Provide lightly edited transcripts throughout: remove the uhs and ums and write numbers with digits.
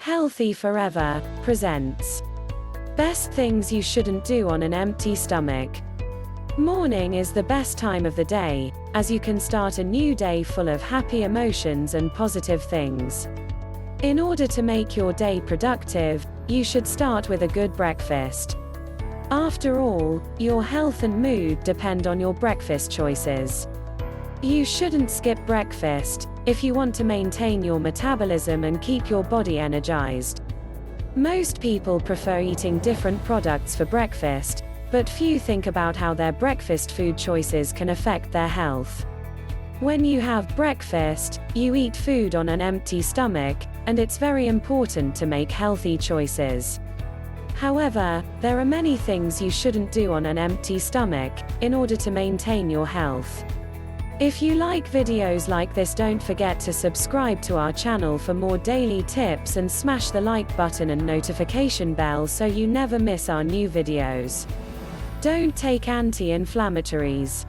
Healthy Forever presents Best Things You Shouldn't Do on an Empty Stomach. Morning is the best time of the day, as you can start a new day full of happy emotions and positive things. In order to make your day productive, you should start with a good breakfast. After all, your health and mood depend on your breakfast choices. You shouldn't skip breakfast if you want to maintain your metabolism and keep your body energized. Most people prefer eating different products for breakfast, but few think about how their breakfast food choices can affect their health. When you have breakfast, you eat food on an empty stomach, and it's very important to make healthy choices. However, there are many things you shouldn't do on an empty stomach, in order to maintain your health. If you like videos like this, don't forget to subscribe to our channel for more daily tips and smash the like button and notification bell so you never miss our new videos. Don't take anti-inflammatories.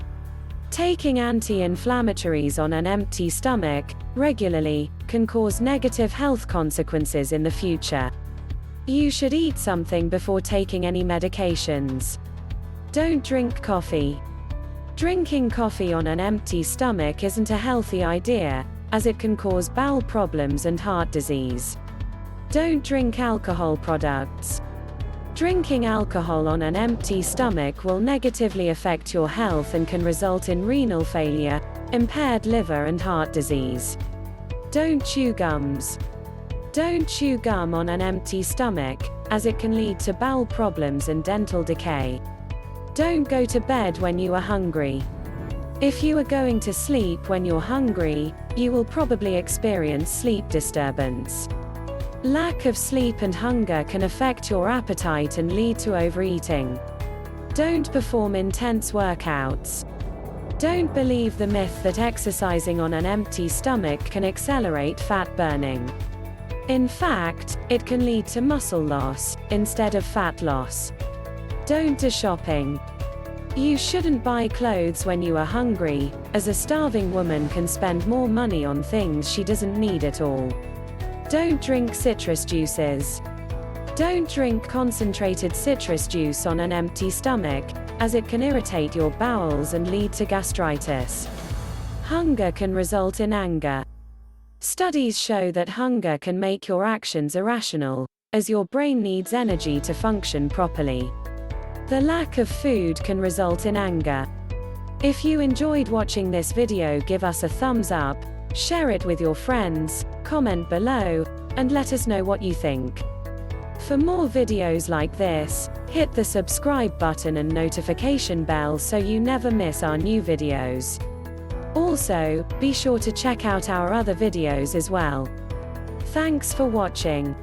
Taking anti-inflammatories on an empty stomach regularly can cause negative health consequences in the future. You should eat something before taking any medications. Don't drink coffee. Drinking coffee on an empty stomach isn't a healthy idea, as it can cause bowel problems and heart disease. Don't drink alcohol products. Drinking alcohol on an empty stomach will negatively affect your health and can result in renal failure, impaired liver and heart disease. Don't chew gums. Don't chew gum on an empty stomach, as it can lead to bowel problems and dental decay. Don't go to bed when you are hungry. If you are going to sleep when you're hungry, you will probably experience sleep disturbance. Lack of sleep and hunger can affect your appetite and lead to overeating. Don't perform intense workouts. Don't believe the myth that exercising on an empty stomach can accelerate fat burning. In fact, it can lead to muscle loss, instead of fat loss. Don't do shopping. You shouldn't buy clothes when you are hungry, as a starving woman can spend more money on things she doesn't need at all. Don't drink citrus juices. Don't drink concentrated citrus juice on an empty stomach, as it can irritate your bowels and lead to gastritis. Hunger can result in anger. Studies show that hunger can make your actions irrational, as your brain needs energy to function properly. The lack of food can result in anger. If you enjoyed watching this video, give us a thumbs up, share it with your friends, comment below, and let us know what you think. For more videos like this, hit the subscribe button and notification bell so you never miss our new videos. Also, be sure to check out our other videos as well. Thanks for watching.